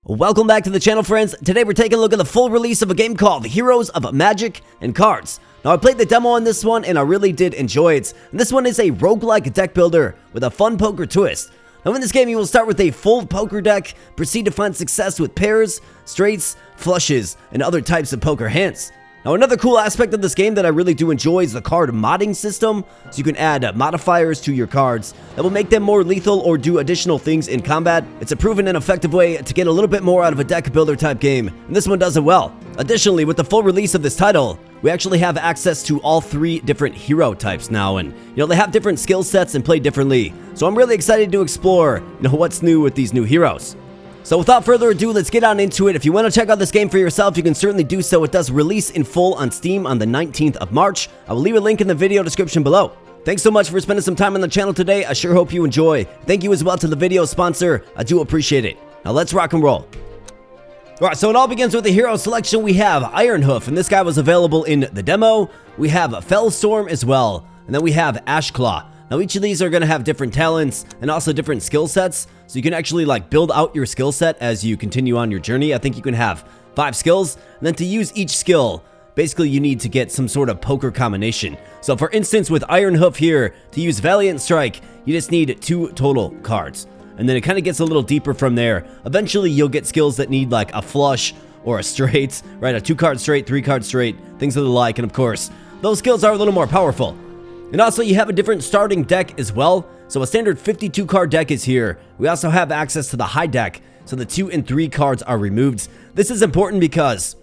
Welcome back to the channel, friends. Today we're taking a look at the full release of a game called Heroes of Magic and Cards. Now, I played the demo on this one and I really did enjoy it. And this one is a roguelike deck builder with a fun poker twist. Now, in this game, you will start with a full poker deck, proceed to find success with pairs, straights, flushes, and other types of poker hands. Now, another cool aspect of this game that I really do enjoy is the card modding system. So you can add modifiers to your cards that will make them more lethal or do additional things in combat. It's a proven and effective way to get a little bit more out of a deck builder type game, and this one does it well. Additionally, with the full release of this title, we actually have access to all three different hero types now, and they have different skill sets and play differently. So I'm really excited to explore what's new with these new heroes. So without further ado, let's get on into it. If you want to check out this game for yourself, you can certainly do so. It does release in full on Steam on the 19th of March. I will leave a link in the video description below. Thanks so much for spending some time on the channel today. I sure hope you enjoy. Thank you as well to the video sponsor. I do appreciate it. Now let's rock and roll. Alright, so it all begins with the hero selection. We have Ironhoof, and this guy was available in the demo. We have Fellstorm as well, and then we have Ashclaw. Now, each of these are going to have different talents and also different skill sets, so you can actually build out your skill set as you continue on your journey. I think you can have 5 skills, and then to use each skill, basically you need to get some sort of poker combination. So for instance, with Ironhoof here, to use Valiant Strike, you just need 2 total cards. And then it kind of gets a little deeper from there. Eventually, you'll get skills that need a flush or a straight, right? A 2-card straight, 3-card straight, things of the like, and of course, those skills are a little more powerful. And also, you have a different starting deck as well. So a standard 52-card deck is here. We also have access to the high deck, so the 2 and 3 cards are removed. This is important because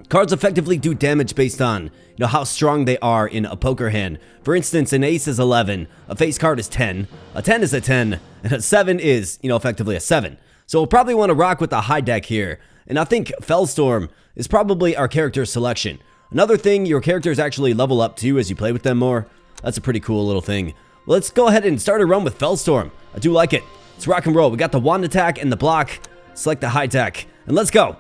cards effectively do damage based on how strong they are in a poker hand. For instance, an ace is 11, a face card is 10, a 10 is a 10, and a 7 is, effectively a 7. So we'll probably want to rock with the high deck here. And I think Fellstorm is probably our character selection. Another thing, your characters actually level up too as you play with them more. That's a pretty cool little thing. Well, let's go ahead and start a run with Fellstorm. I do like it. Let's rock and roll. We got the wand attack and the block. Select the high deck, and let's go.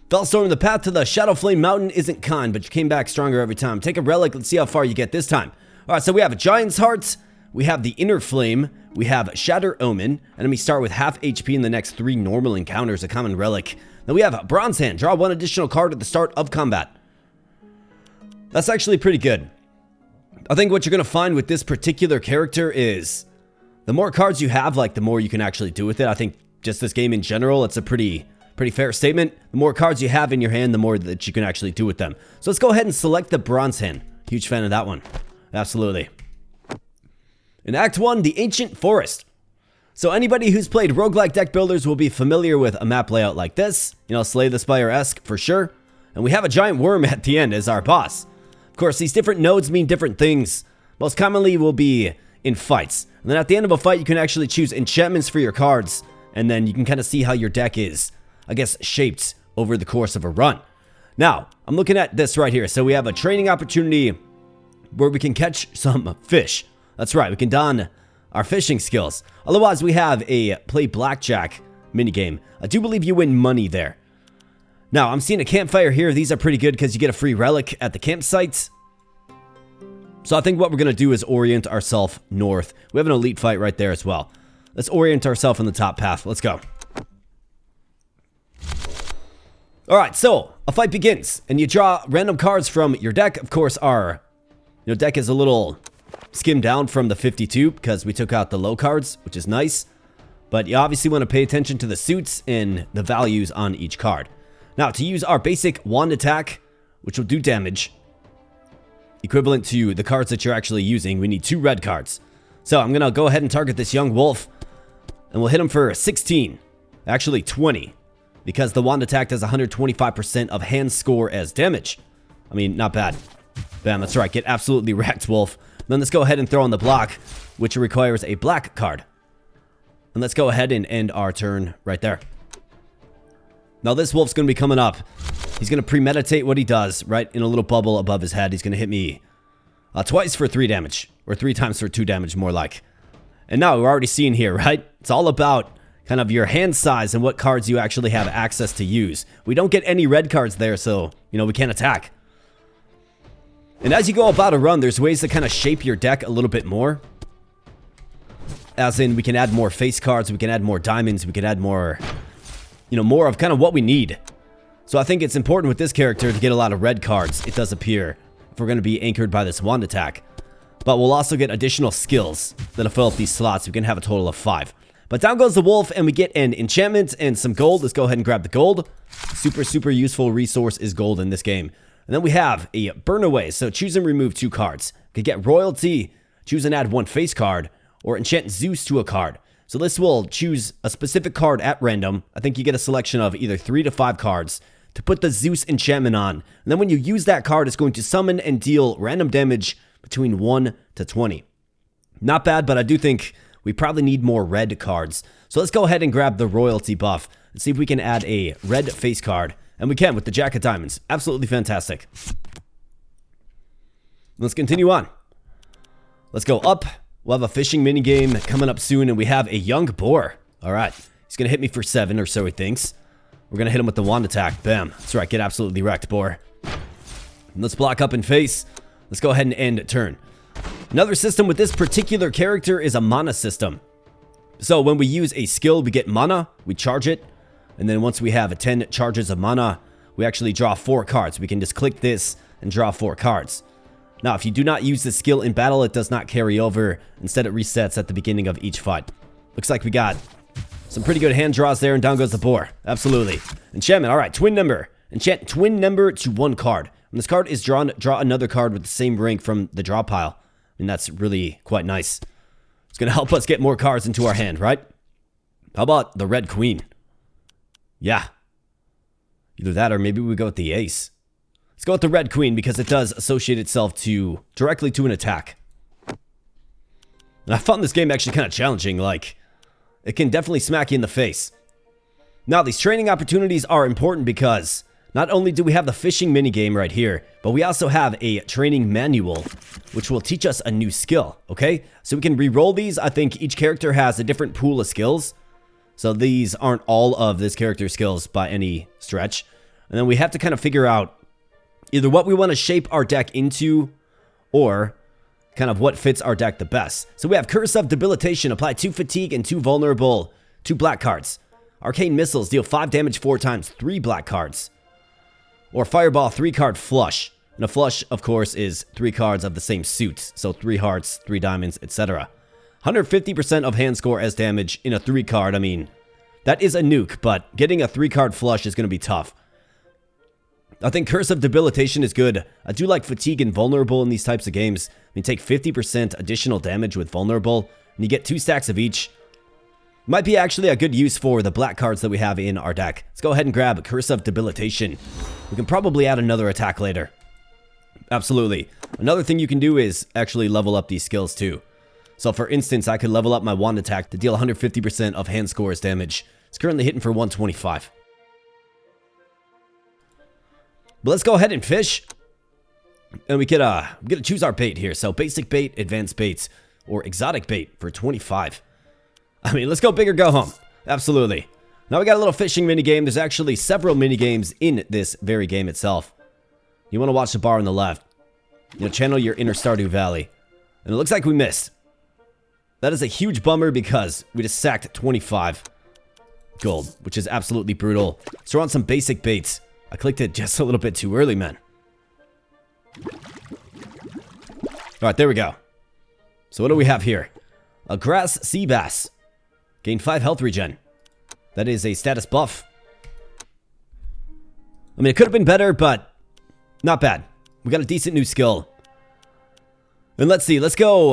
Fellstorm, the path to the Shadow Flame Mountain isn't kind, but you came back stronger every time. Take a relic. Let's see how far you get this time. All right, so we have a Giant's Heart. We have the Inner Flame. We have Shatter Omen. And we start with half HP in the next 3 normal encounters, a common relic. Then we have a Bronze Hand. Draw 1 additional card at the start of combat. That's actually pretty good. I think what you're going to find with this particular character is the more cards you have, the more you can actually do with it. I think just this game in general, it's a pretty fair statement. The more cards you have in your hand, the more that you can actually do with them. So let's go ahead and select the Bronze Hand. Huge fan of that one. Absolutely. In Act 1, the Ancient Forest. So anybody who's played roguelike deck builders will be familiar with a map layout like this. Slay the Spire-esque for sure. And we have a giant worm at the end as our boss. Of course, these different nodes mean different things. Most commonly will be in fights. And then at the end of a fight, you can actually choose enchantments for your cards. And then you can kind of see how your deck is, shaped over the course of a run. Now, I'm looking at this right here. So we have a training opportunity where we can catch some fish. That's right, we can don our fishing skills. Otherwise, we have a play blackjack minigame. I do believe you win money there. Now, I'm seeing a campfire here. These are pretty good because you get a free relic at the campsite. So I think what we're going to do is orient ourselves north. We have an elite fight right there as well. Let's orient ourselves on the top path. Let's go. Alright, so a fight begins. And you draw random cards from your deck. Of course, our deck is a little skimmed down from the 52 because we took out the low cards, which is nice. But you obviously want to pay attention to the suits and the values on each card. Now, to use our basic wand attack, which will do damage, equivalent to the cards that you're actually using, we need 2 red cards. So I'm going to go ahead and target this young wolf, and we'll hit him for 16, actually 20, because the wand attack does 125% of hand score as damage. I mean, not bad. Bam, that's right, get absolutely wrecked, wolf. Then let's go ahead and throw on the block, which requires a black card. And let's go ahead and end our turn right there. Now this wolf's going to be coming up. He's going to premeditate what he does, right? In a little bubble above his head. He's going to hit me twice for 3 damage. Or 3 times for 2 damage, more like. And now we're already seeing here, right? It's all about kind of your hand size and what cards you actually have access to use. We don't get any red cards there, so, we can't attack. And as you go about a run, there's ways to kind of shape your deck a little bit more. As in, we can add more face cards, we can add more diamonds, we can add more, you know, more of kind of what we need. So I think it's important with this character to get a lot of red cards, it does appear, if we're going to be anchored by this wand attack. But we'll also get additional skills that'll fill up these slots. We can have a total of 5. But down goes the wolf, and we get an enchantment and some gold. Let's go ahead and grab the gold. Super useful resource is gold in this game. And then we have a burn away. So choose and remove 2 cards. We could get royalty, choose and add 1 face card, or enchant Zeus to a card. So this will choose a specific card at random. I think you get a selection of either 3 to 5 cards to put the Zeus enchantment on. And then when you use that card, it's going to summon and deal random damage between 1 to 20. Not bad, but I do think we probably need more red cards. So let's go ahead and grab the royalty buff and see if we can add a red face card. And we can with the Jack of Diamonds. Absolutely fantastic. Let's continue on. Let's go up. We'll have a fishing minigame coming up soon, and we have a young boar. All right. He's going to hit me for 7 or so he thinks. We're going to hit him with the wand attack. Bam. That's right. Get absolutely wrecked, boar. And let's block up and face. Let's go ahead and end turn. Another system with this particular character is a mana system. So when we use a skill, we get mana, we charge it, and then once we have 10 charges of mana, we actually draw 4 cards. We can just click this and draw 4 cards. Now, if you do not use this skill in battle, it does not carry over. Instead, it resets at the beginning of each fight. Looks like we got some pretty good hand draws there, and down goes the boar. Absolutely. Enchantment. All right, twin number. Enchant twin number to 1 card. When this card is drawn, draw another card with the same rank from the draw pile. And that's really quite nice. It's going to help us get more cards into our hand, right? How about the red queen? Yeah. Either that or maybe we go with the ace. Let's go with the red queen because it does associate itself directly to an attack. And I found this game actually kind of challenging. Like, it can definitely smack you in the face. Now, these training opportunities are important because not only do we have the fishing minigame right here, but we also have a training manual, which will teach us a new skill, okay? So we can re-roll these. I think each character has a different pool of skills. So these aren't all of this character's skills by any stretch. And then we have to kind of figure out either what we want to shape our deck into or kind of what fits our deck the best. So we have Curse of Debilitation, apply 2 fatigue and 2 vulnerable, 2 black cards. Arcane Missiles, deal 5 damage 4 times, 3 black cards. Or Fireball, 3-card flush. And a flush, of course, is 3 cards of the same suit. So 3 hearts, 3 diamonds, etc. 150% of hand score as damage in a 3-card. I mean, that is a nuke, but getting a 3-card flush is going to be tough. I think Curse of Debilitation is good. I do like Fatigue and Vulnerable in these types of games. I mean, take 50% additional damage with Vulnerable, and you get 2 stacks of each. Might be actually a good use for the black cards that we have in our deck. Let's go ahead and grab Curse of Debilitation. We can probably add another attack later. Absolutely. Another thing you can do is actually level up these skills too. So for instance, I could level up my wand attack to deal 150% of hand scores damage. It's currently hitting for 125. But let's go ahead and fish. And we could get to choose our bait here. So basic bait, advanced baits, or exotic bait for 25. I mean, let's go big or go home. Absolutely. Now we got a little fishing minigame. There's actually several minigames in this very game itself. You want to watch the bar on the left. You know, channel your inner Stardew Valley. And it looks like we missed. That is a huge bummer because we just sacked 25 gold, which is absolutely brutal. So we're on some basic baits. I clicked it just a little bit too early, man. Alright, there we go. So what do we have here? A grass sea bass. Gain 5 health regen. That is a status buff. I mean, it could have been better, but not bad. We got a decent new skill. And let's see, let's go.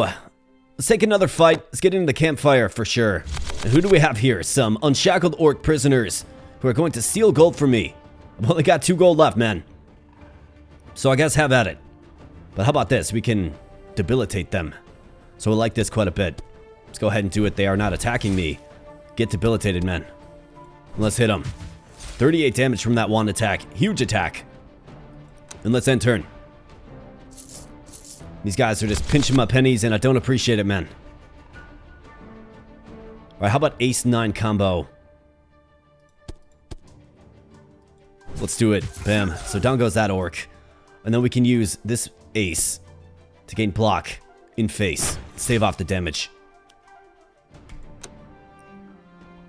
Let's take another fight. Let's get into the campfire for sure. And who do we have here? Some unshackled orc prisoners who are going to steal gold from me. I've only got 2 gold left, man. So I guess have at it. But how about this? We can debilitate them. So I like this quite a bit. Let's go ahead and do it. They are not attacking me. Get debilitated, man. Let's hit them. 38 damage from that wand attack. Huge attack. And let's end turn. These guys are just pinching my pennies, and I don't appreciate it, man. Alright, how about Ace 9 combo? Let's do it. Bam. So down goes that orc. And then we can use this ace to gain block in face. Save off the damage.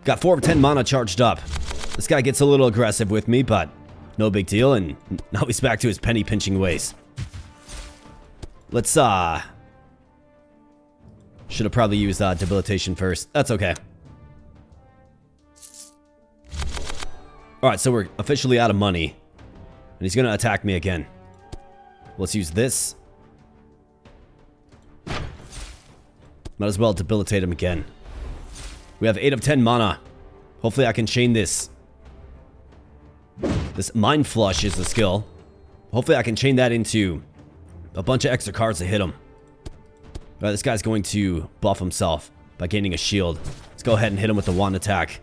Got 4 of 10 mana charged up. This guy gets a little aggressive with me, but no big deal, and now he's back to his penny pinching ways. Let's, should have probably used, debilitation first. That's okay. Alright, so we're officially out of money. And he's gonna attack me again. Let's use this. Might as well debilitate him again. We have 8 of 10 mana. Hopefully I can chain this. This Mind Flush is the skill. Hopefully I can chain that into a bunch of extra cards to hit him. Alright, this guy's going to buff himself by gaining a shield. Let's go ahead and hit him with the wand attack.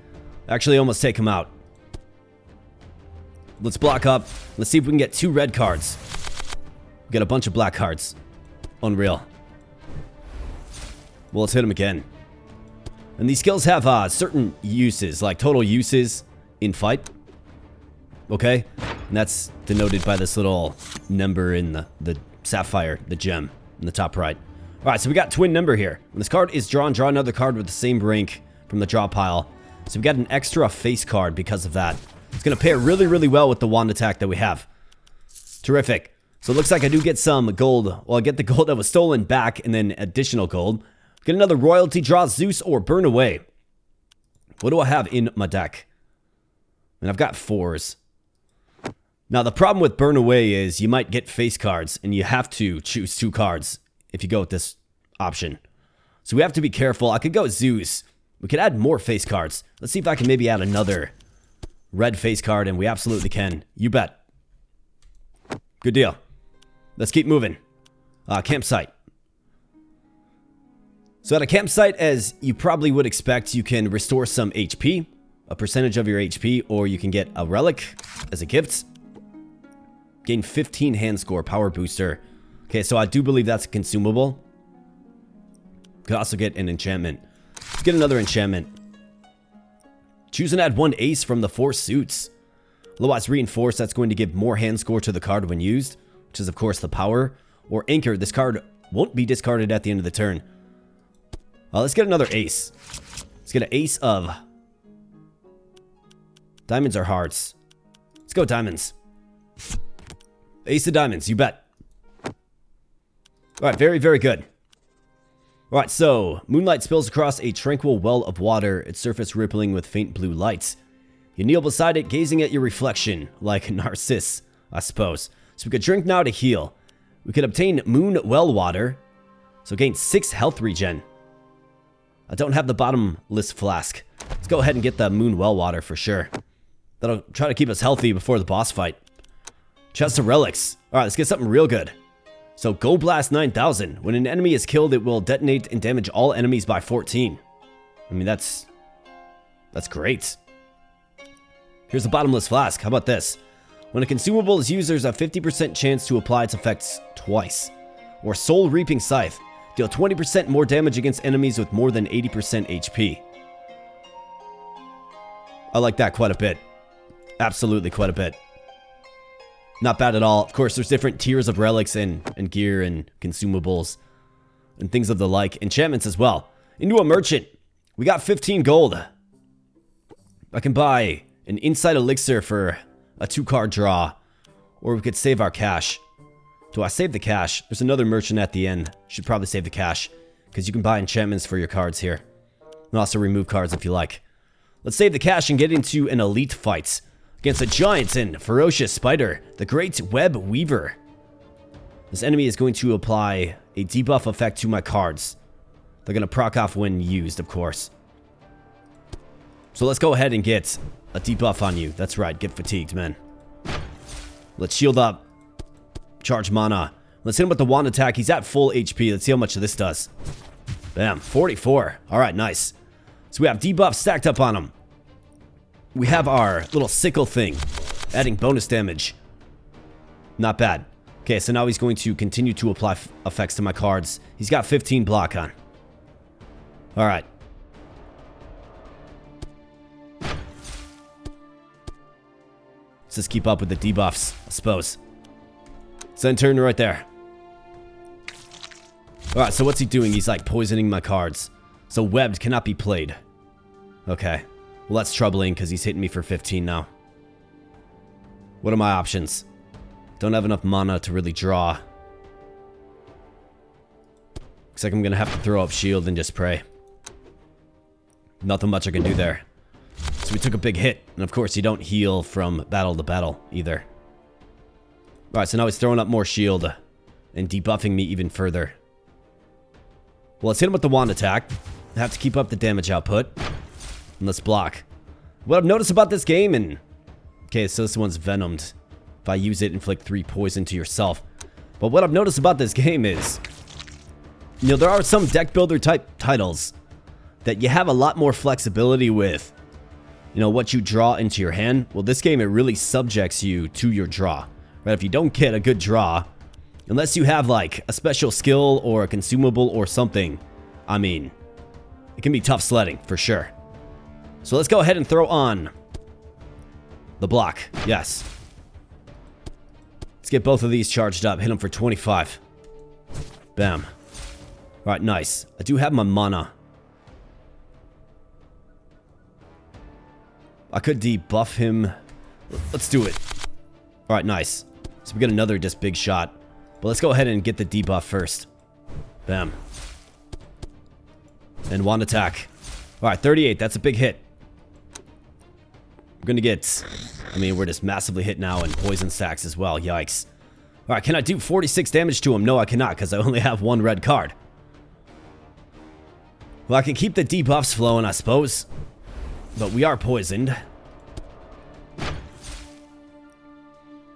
Actually, almost take him out. Let's block up. Let's see if we can get 2 red cards. We got a bunch of black cards. Unreal. Well, let's hit him again. And these skills have certain uses, like total uses in fight. Okay? And that's denoted by this little number in the sapphire, the gem, in the top right. Alright, so we got twin number here. When this card is drawn, draw another card with the same rank from the draw pile. So we got an extra face card because of that. It's going to pair really, really well with the wand attack that we have. Terrific. So it looks like I do get some gold. Well, I get the gold that was stolen back and then additional gold. Get another royalty, draw Zeus or burn away. What do I have in my deck? And I've got 4s. Now, the problem with burn away is you might get face cards and you have to choose 2 cards if you go with this option. So we have to be careful. I could go Zeus. We could add more face cards. Let's see if I can maybe add another red face card, and we absolutely can. You bet. Good deal. Let's keep moving. Campsite. So at a campsite, as you probably would expect, you can restore some HP, a percentage of your HP, or you can get a relic as a gift. Gain 15 hand score, power booster. Okay, so I do believe that's a consumable. Could also get an enchantment. Let's get another enchantment. Choose and add 1 ace from the 4 suits. Otherwise, reinforce, that's going to give more hand score to the card when used, which is, of course, the power. Or anchor, this card won't be discarded at the end of the turn. Let's get another ace. Let's get an ace of diamonds or hearts. Let's go diamonds. Ace of diamonds, you bet. Alright, very, very good. Alright, so moonlight spills across a tranquil well of water, its surface rippling with faint blue lights. You kneel beside it, gazing at your reflection, like Narcissus, I suppose. So we could drink now to heal. We could obtain moon well water, so gain 6 health regen. I don't have the bottomless flask. Let's go ahead and get the moon well water for sure. That'll try to keep us healthy before the boss fight. Chest of relics. Alright, let's get something real good. So, Go Blast 9000. When an enemy is killed, it will detonate and damage all enemies by 14. I mean, that's great. Here's a bottomless flask. How about this? When a consumable is used, there's a 50% chance to apply its effects twice. Or Soul Reaping Scythe. Deal 20% more damage against enemies with more than 80% HP. I like that quite a bit. Absolutely quite a bit. Not bad at all. Of course, there's different tiers of relics and gear and consumables and things of the like. Enchantments as well. Into a merchant. We got 15 gold. I can buy an insight elixir for a 2-card draw. Or we could save our cash. Do I save the cash? There's another merchant at the end. Should probably save the cash, because you can buy enchantments for your cards here. And also remove cards if you like. Let's save the cash and get into an elite fight against a giant and ferocious spider, the Great Web Weaver. This enemy is going to apply a debuff effect to my cards. They're going to proc off when used, of course. So let's go ahead and get a debuff on you. That's right, get fatigued, man. Let's shield up. Charge mana. Let's hit him with the wand attack. He's at full HP. Let's see how much of this does. Bam, 44. Alright, nice. So we have debuff stacked up on him. We have our little sickle thing, adding bonus damage. Not bad. Okay, so now he's going to continue to apply effects to my cards. He's got 15 block on. Alright. Let's just keep up with the debuffs, I suppose. Send turn right there. Alright, so what's he doing? He's like poisoning my cards. So webbed cannot be played. Okay. Well, that's troubling because he's hitting me for 15 now. What are my options? Don't have enough mana to really draw. Looks like I'm going to have to throw up shield and just pray. Nothing much I can do there. So we took a big hit. And of course, you don't heal from battle to battle either. Alright, so now he's throwing up more shield and debuffing me even further. Well, let's hit him with the wand attack. I have to keep up the damage output. And let's block. What I've noticed about this game, and... Okay, so this one's venomed. If I use it, inflict 3 poison to yourself. But what I've noticed about this game is... You know, there are some deck builder type titles that you have a lot more flexibility with, you know, what you draw into your hand. Well, this game, it really subjects you to your draw. Right? If you don't get a good draw, unless you have, like, a special skill or a consumable or something, I mean, it can be tough sledding, for sure. So let's go ahead and throw on the block. Yes. Let's get both of these charged up. Hit them for 25. Bam. Alright, nice. I do have my mana. I could debuff him. Let's do it. Alright, nice. So we got another just big shot. But let's go ahead and get the debuff first. Bam. And wand attack. Alright, 38. That's a big hit. We're gonna get... I mean, we're just massively hit now and poison stacks as well. Yikes. Alright, can I do 46 damage to him? No, I cannot, because I only have 1 red card. Well, I can keep the debuffs flowing, I suppose. But we are poisoned.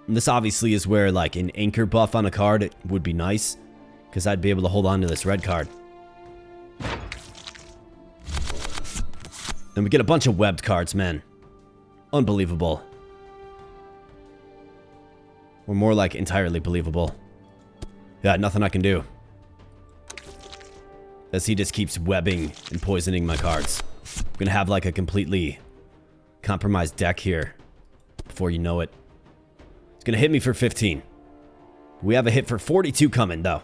And this obviously is where, like, an anchor buff on a card would be nice. Because I'd be able to hold on to this red card. And we get a bunch of webbed cards, man. Unbelievable. Or more like entirely believable. Yeah, nothing I can do. As he just keeps webbing and poisoning my cards. I'm gonna have like a completely compromised deck here. Before you know it. It's gonna hit me for 15. We have a hit for 42 coming, though.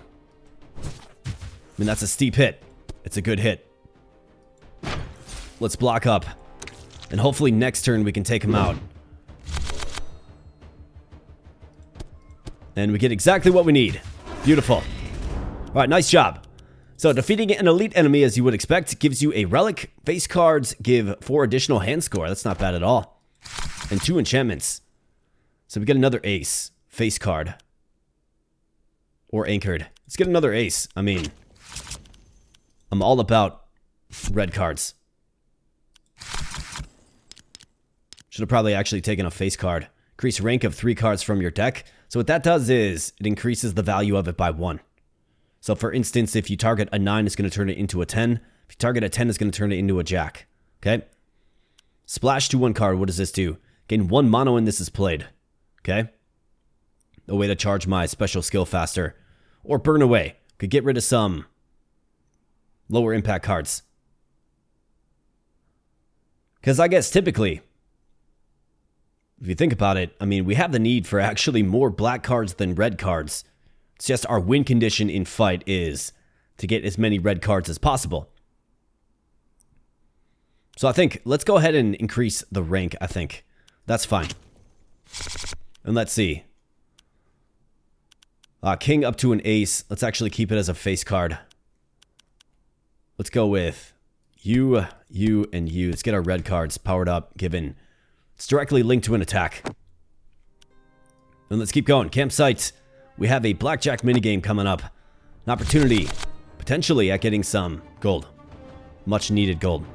I mean, that's a steep hit. It's a good hit. Let's block up. And hopefully next turn we can take him out. And we get exactly what we need. Beautiful. Alright, nice job. So defeating an elite enemy, as you would expect, gives you a relic. Face cards give 4 additional hand score. That's not bad at all. And 2 enchantments. So we get another ace. Face card. Or anchored. Let's get another ace. I mean, I'm all about red cards. Should have probably actually taken a face card. Increase rank of 3 cards from your deck. So what that does is it increases the value of it by 1. So for instance, if you target a 9, it's going to turn it into a 10. If you target a 10, it's going to turn it into a jack. Okay? Splash to 1 card. What does this do? Gain 1 mono when this is played. Okay? A way to charge my special skill faster. Or burn away. Could get rid of some lower impact cards. Because I guess typically, if you think about it, I mean, we have the need for actually more black cards than red cards. It's just our win condition in fight is to get as many red cards as possible. So I think, let's go ahead and increase the rank, I think. That's fine. And let's see. King up to an ace. Let's actually keep it as a face card. Let's go with you, you, and you. Let's get our red cards powered up, given it's directly linked to an attack. And let's keep going. Campsite. We have a blackjack minigame coming up. An opportunity, potentially, at getting some gold. Much needed gold.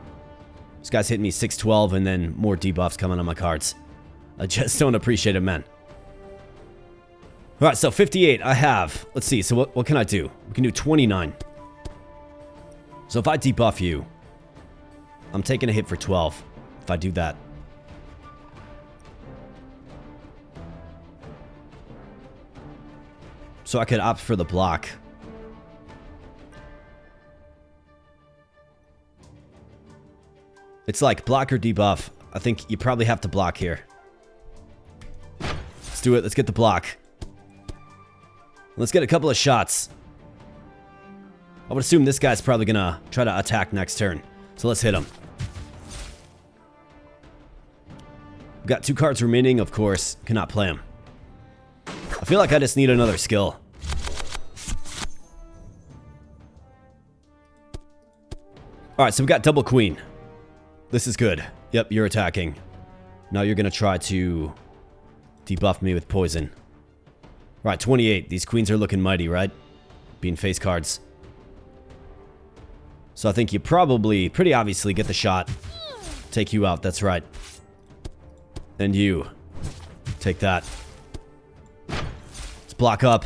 This guy's hitting me 612 and then more debuffs coming on my cards. I just don't appreciate it, man. Alright, so 58 I have. Let's see, so what can I do? We can do 29. So if I debuff you, I'm taking a hit for 12. If I do that. So I could opt for the block. It's like block or debuff. I think you probably have to block here. Let's do it. Let's get the block. Let's get a couple of shots. I would assume this guy's probably gonna try to attack next turn. So let's hit him. We've got 2 cards remaining, of course. Cannot play them. I feel like I just need another skill. Alright, so we got double queen. This is good. Yep, you're attacking. Now you're going to try to debuff me with poison. Alright, 28. These queens are looking mighty, right? Being face cards. So I think you probably, pretty obviously, get the shot. Take you out, that's right. And you. Take that. Let's block up.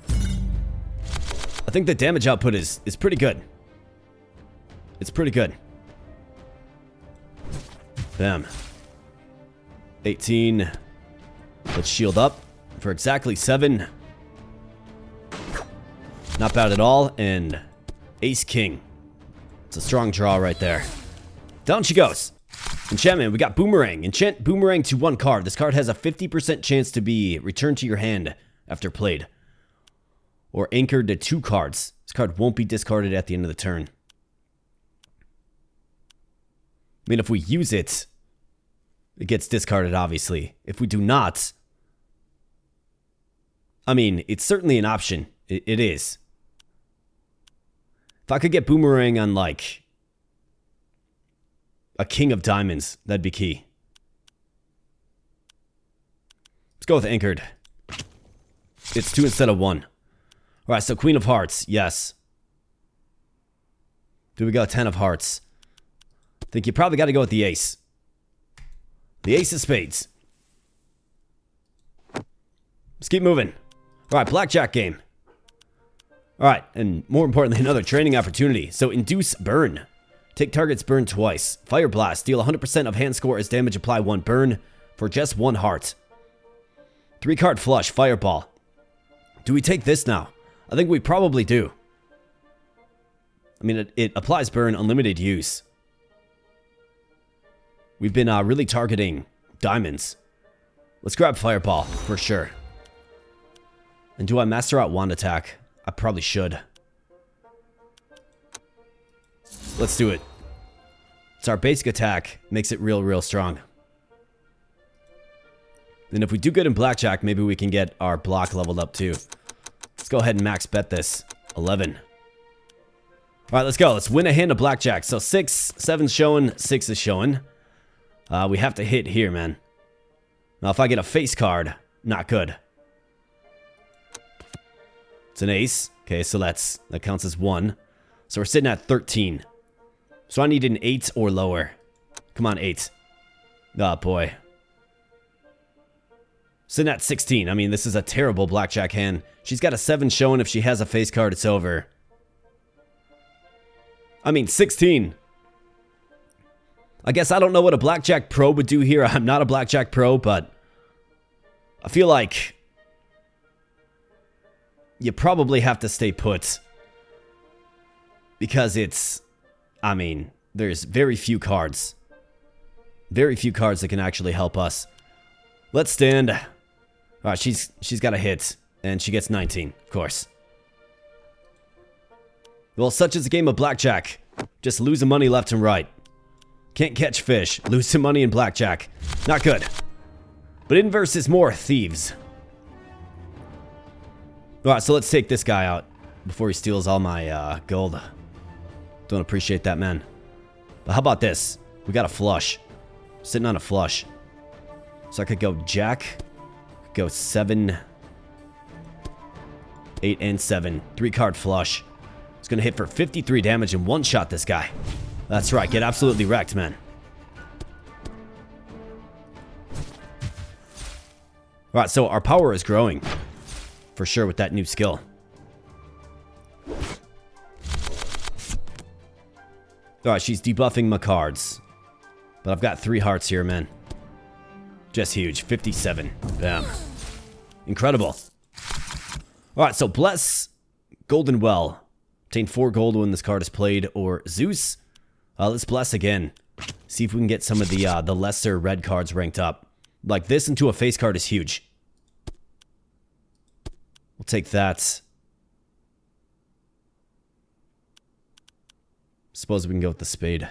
I think the damage output is pretty good. It's pretty good. Bam. 18. Let's shield up for exactly 7. Not bad at all. And Ace King. It's a strong draw right there. Down she goes. Enchantment, we got Boomerang. Enchant Boomerang to 1 card. This card has a 50% chance to be returned to your hand after played. Or anchored to 2 cards. This card won't be discarded at the end of the turn. I mean, if we use it, it gets discarded, obviously. If we do not, I mean, it's certainly an option. It is. If I could get Boomerang on, like, a King of Diamonds, that'd be key. Let's go with Anchored. It's 2 instead of 1. Alright, so Queen of Hearts, yes. Do we got 10 of Hearts? I think you probably got to go with the Ace. The Ace of Spades. Let's keep moving. Alright, Blackjack game. Alright, and more importantly, another training opportunity. So, Induce Burn. Take target's burn twice. Fire Blast. Deal 100% of hand score as damage. Apply 1 burn for just 1 heart. 3 card flush. Fireball. Do we take this now? I think we probably do. I mean, it applies burn, unlimited use. We've been really targeting diamonds. Let's grab Fireball, for sure. And do I master out Wand Attack? I probably should. Let's do it. It's our basic attack. Makes it real strong. And if we do good in Blackjack, maybe we can get our block leveled up too. Let's go ahead and max bet this. 11. Alright, let's go. Let's win a hand of Blackjack. So 6, 7's showing, 6 is showing. We have to hit here, man. Now, if I get a face card, not good. It's an ace. Okay, so that counts as 1. So we're sitting at 13. So I need an 8 or lower. Come on, 8. Oh, boy. Sitting at 16. I mean, this is a terrible Blackjack hand. She's got a 7 showing. If she has a face card, it's over. I mean, 16. I guess I don't know what a Blackjack Pro would do here. I'm not a Blackjack Pro, but I feel like you probably have to stay put. Because it's, I mean, there's very few cards. Very few cards that can actually help us. Let's stand. Alright, she's got a hit. And she gets 19, of course. Well, such is the game of Blackjack. Just losing money left and right. Can't catch fish. Lose some money in Blackjack. Not good. But inverse is more thieves. Alright, so let's take this guy out before he steals all my gold. Don't appreciate that, man. But how about this? We got a flush. Sitting on a flush. So I could go Jack. Go 7, 8, and 7. 3 card flush. It's going to hit for 53 damage and one-shot this guy. That's right. Get absolutely wrecked, man. Alright, so our power is growing. For sure with that new skill. Alright, she's debuffing my cards. But I've got 3 hearts here, man. Just huge. 57. Bam. Incredible. Alright, so Bless, Golden Well. Obtain 4 gold when this card is played. Or Zeus. Let's Bless again. See if we can get some of the lesser red cards ranked up. Like this into a face card is huge. We'll take that. Suppose we can go with the spade.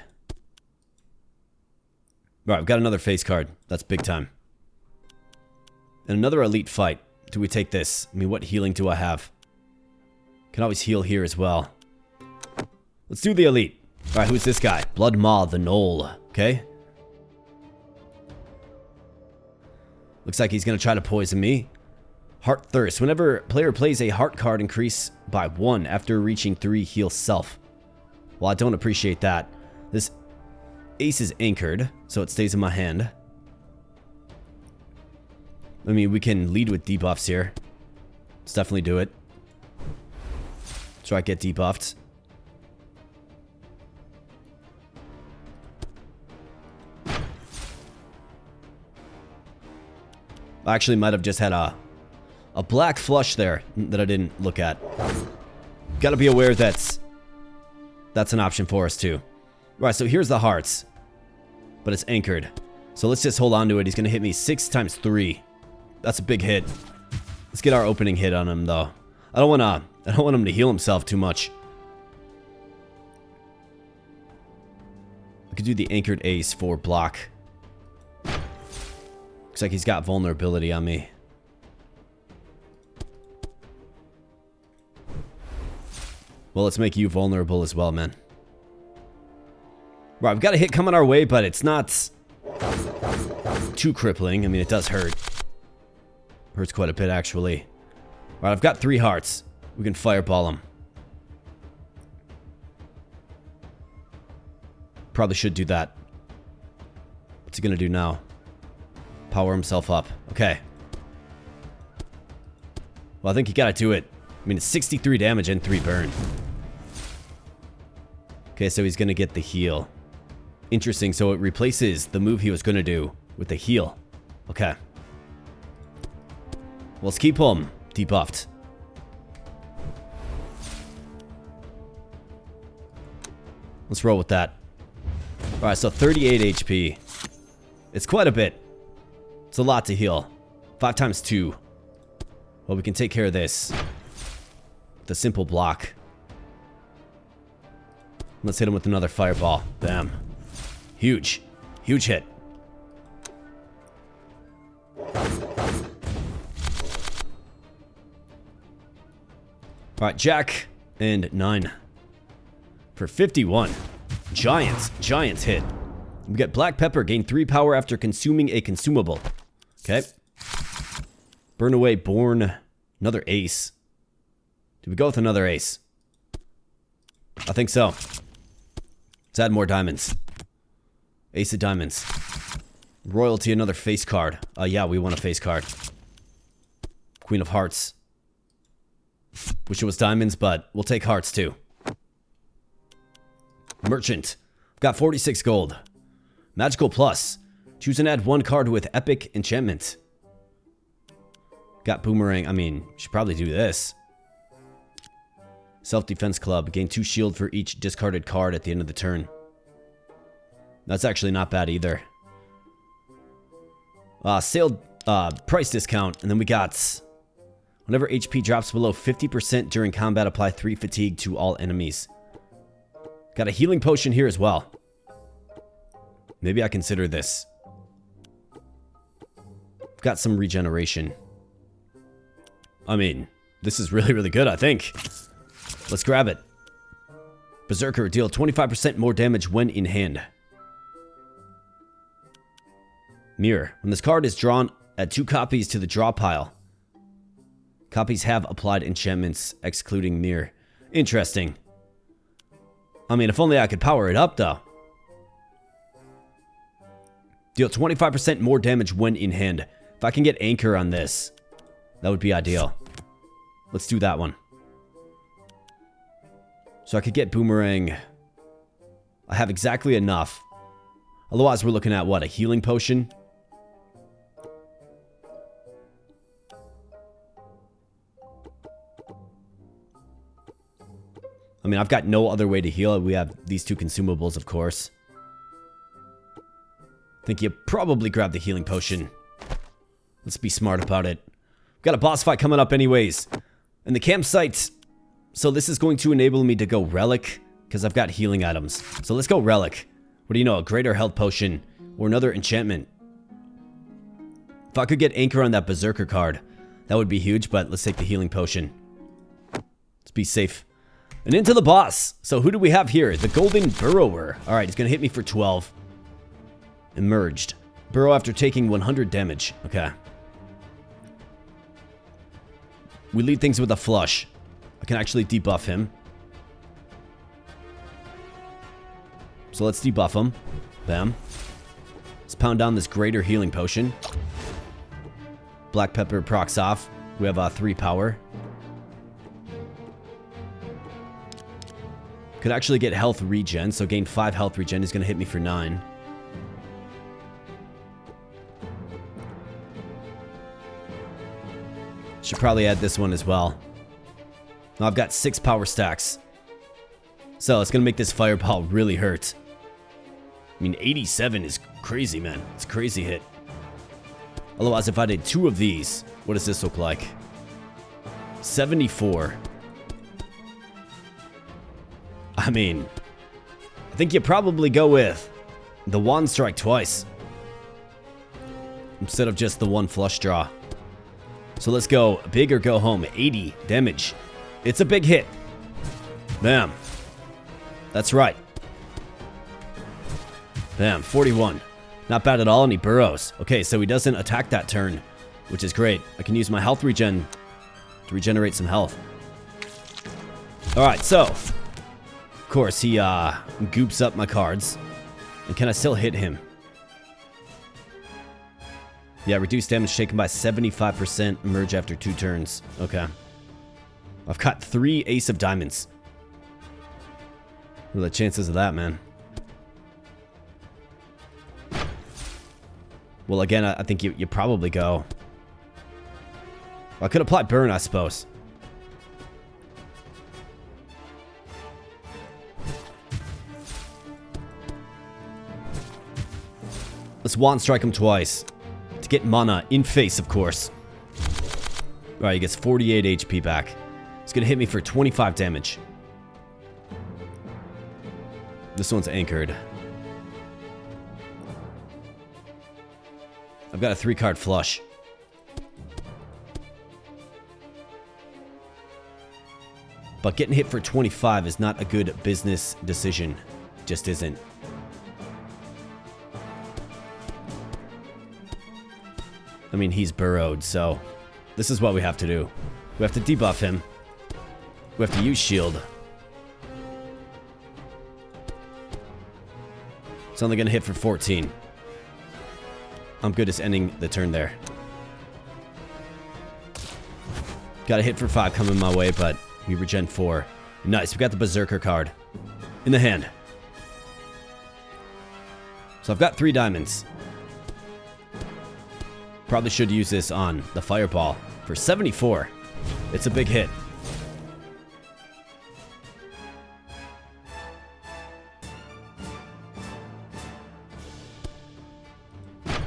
Alright, I've got another face card. That's big time. And another elite fight. Do we take this? I mean, what healing do I have? Can always heal here as well. Let's do the elite. Alright, who's this guy? Blood Maw, the Knoll. Okay. Looks like he's going to try to poison me. Heart Thirst. Whenever player plays a heart card, increase by 1 after reaching 3, heal self. Well, I don't appreciate that. This ace is anchored, so it stays in my hand. I mean, we can lead with debuffs here. Let's definitely do it. Try to get debuffed. I actually might have just had a black flush there that I didn't look at. Gotta be aware that's an option for us too. Right, so here's the hearts. But it's anchored. So let's just hold on to it. He's gonna hit me 6 times 3. That's a big hit. Let's get our opening hit on him though. I don't want him to heal himself too much. I could do the anchored ace for block. Looks like he's got vulnerability on me. Well, let's make you vulnerable as well, man. Right, I've got a hit coming our way, but it's not too crippling. I mean, it does hurt. Hurts quite a bit, actually. Right, I've got 3 hearts. We can fireball him. Probably should do that. What's he gonna do now? Power himself up. Okay. Well, I think you gotta do it. I mean, it's 63 damage and 3 burn. Okay, so he's gonna get the heal. Interesting, so it replaces the move he was gonna do with the heal. Okay. Well, let's keep him debuffed. Let's roll with that. Alright, so 38 HP. It's quite a bit. It's a lot to heal. 5 times 2. Well, we can take care of this. The simple block. Let's hit him with another fireball. Bam. Huge. Huge hit. Alright, Jack and 9. For 51. Giants hit. We get Black Pepper, gain 3 power after consuming a consumable. Okay. Burn away, Born. Another ace. Do we go with another ace? I think so. Let's add more diamonds. Ace of diamonds. Royalty, another face card. Yeah, we want a face card. Queen of hearts. Wish it was diamonds, but we'll take hearts too. Merchant. Got 46 gold. Magical plus. Choose and add 1 card with epic enchantment. Got boomerang. I mean, should probably do this. Self-defense club. Gain 2 shield for each discarded card at the end of the turn. That's actually not bad either. Sale price discount. And then we got... Whenever HP drops below 50% during combat, apply 3 fatigue to all enemies. Got a healing potion here as well. Maybe I consider this. Got some regeneration. I mean, this is really, really good, I think. Let's grab it. Berserker, deal 25% more damage when in hand. Mirror. When this card is drawn, add 2 copies to the draw pile. Copies have applied enchantments, excluding Mirror. Interesting. I mean, if only I could power it up, though. Deal 25% more damage when in hand. If I can get Anchor on this, that would be ideal. Let's do that one. So I could get Boomerang. I have exactly enough. Otherwise, we're looking at, what, a healing potion? I mean, I've got no other way to heal. We have these 2 consumables, of course. I think you probably grab the healing potion. Let's be smart about it. We've got a boss fight coming up anyways. And the campsite. So this is going to enable me to go Relic, because I've got healing items. So let's go Relic. What do you know? A greater health potion. Or another enchantment. If I could get Anchor on that Berserker card, that would be huge, but let's take the healing potion. Let's be safe. And into the boss. So who do we have here? The Golden Burrower. Alright, he's going to hit me for 12. Emerged. Burrow after taking 100 damage. Okay. We lead things with a flush. I can actually debuff him. So let's debuff him. Bam. Let's pound down this greater healing potion. Black pepper procs off. We have 3 power. Could actually get health regen, so gain 5 health regen. He's going to hit me for 9. Should probably add this one as well. Now I've got 6 power stacks. So it's going to make this fireball really hurt. I mean, 87 is crazy, man. It's a crazy hit. Otherwise, if I did 2 of these, what does this look like? 74. I mean, I think you probably go with the wand strike twice. Instead of just the one flush draw. So let's go big or go home. 80 damage. It's a big hit. Bam. That's right. Bam, 41. Not bad at all, and he burrows. Okay, so he doesn't attack that turn, which is great. I can use my health regen to regenerate some health. Alright, so of course he goops up my cards. And can I still hit him? Yeah, reduced damage taken by 75%, emerge after 2 turns. Okay. I've got 3 ace of diamonds. What are the chances of that, man? Well, again, I think you probably go. Well, I could apply burn, I suppose. Let's wand strike him twice. To get mana in face, of course. Alright, he gets 48 HP back. He's gonna hit me for 25 damage. This one's anchored. I've got a 3-card flush. But getting hit for 25 is not a good business decision. Just isn't. I mean, he's burrowed, so this is what we have to do. We have to debuff him. We have to use shield. It's only going to hit for 14. I'm good as ending the turn there. Got a hit for 5 coming my way, but we regen 4. Nice, we got the Berserker card in the hand. So I've got 3 diamonds. Probably should use this on the fireball for 74. It's a big hit.